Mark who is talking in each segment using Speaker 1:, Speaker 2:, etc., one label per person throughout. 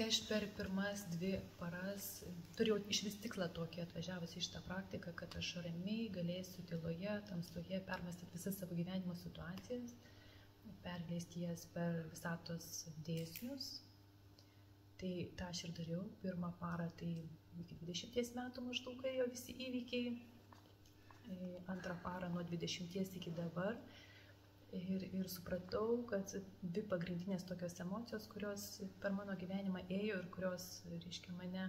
Speaker 1: kai aš per pirmas 2 paras turėjau iš vis tikslą tokį atvažiavusi į šitą praktiką, kad aš ramiai galėsiu tyloje, tamsoje permastyti visas savo gyvenimo situacijas, perleisti jas per visatos dėsnius. Tai tą aš ir dariau. Pirmą parą tai iki 20 metų maždaug ėjo visi įvykiai. Antrą parą nuo 20 iki dabar. Ir supratau, kad 2 pagrindinės tokios emocijos, kurios per mano gyvenimą ėjo ir kurios, reiškia, mane,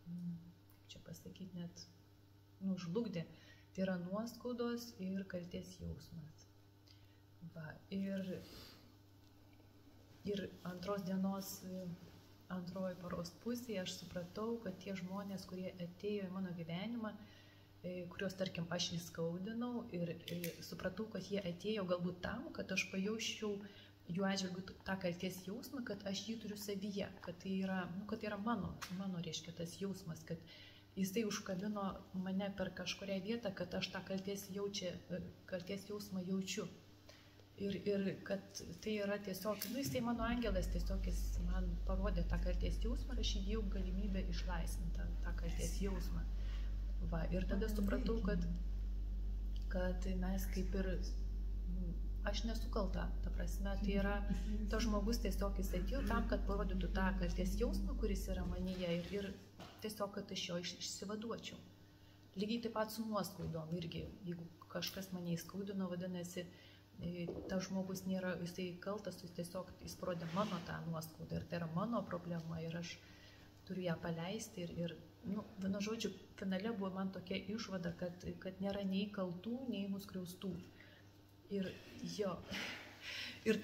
Speaker 1: kaip čia pasakyti, net žlugdė, tai yra nuoskaudos ir kaltės jausmas. Va, ir antros dienos, antroji paros pusėje aš supratau, kad tie žmonės, kurie atėjo į mano gyvenimą, kuriuos, tarkim, aš įskaudinau ir supratau, kad jie atėjo galbūt tam, kad aš pajausčiau jų atžvilgiu tą kaltės jausmą, kad aš jį turiu savyje, kad tai yra mano, reiškia, tas jausmas, kad jisai užkabino mane per kažkurią vietą, kad aš tą kaltės jausmą jaučiu. Ir kad tai yra tiesiog, jisai mano angelas, tiesiog jis man parodė tą kaltės jausmą ir aš įgijau galimybę išlaisvinti tą kaltės jausmą. Va, ir tada supratau, kad mes kaip ir, aš nesu kalta, ta prasme, tai yra, tas žmogus tiesiog jis atėjo tam, kad parodytų tą kaltės jausmą, kuris yra manyje ir tiesiog, kad aš jo išsivaduočiau. Lygiai taip pat su nuoskaudom irgi, jeigu kažkas mane įskaudino, vadinasi, tas žmogus nėra, jisai kaltas, jis parodė mano tą nuoskaudą ir tai yra mano problema ir aš turiu ją paleisti ir vienu žodžiu, finale buvo man tokia išvada, kad nėra nei kaltų, nei nuskriaustų. Ir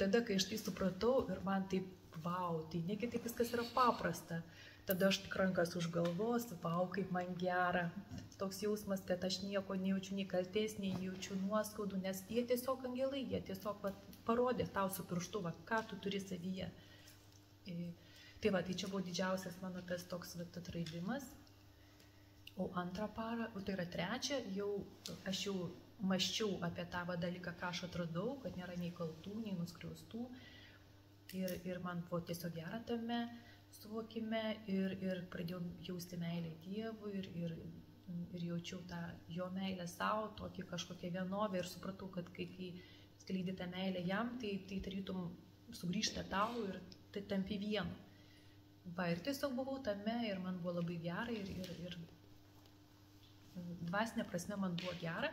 Speaker 1: tada, kai aš tai supratau ir man taip, vau, tai negi taip viskas yra paprasta. Tada aš tik rankas už galvos, vau, kaip man gera. Toks jausmas, kad aš nieko nejaučiu, nei kaltės, nei jaučiu nuoskaudų, nes jie tiesiog angelai, jie tiesiog parodė tau su pirštu, ką tu turi savyje. Tai va, tai čia buvo didžiausias mano tas toks atradimas. O antrą parą, tai yra trečia, aš jau mąsčiau apie tą dalyką, ką aš atradau, kad nėra nei kaltų, nei nuskriaustų. Ir man buvo tiesiog gera tame suvokime ir pradėjau jausti meilę Dievui ir jaučiau tą jo meilę savo, tokį kažkokią vienovę ir supratau, kad kai skleidi tą meilę jam, tai tarytum sugrįžta tau ir tai tampi vienu. Va, ir tiesiog buvau tame ir man buvo labai gera ir dvasinė prasme man buvo gera,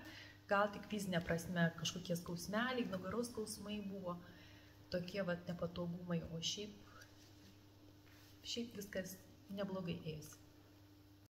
Speaker 1: gal tik fizinė prasme kažkokie skausmeliai, nugaros skausmai buvo, tokie nepatogumai, o šiaip viskas neblogai ėjosi.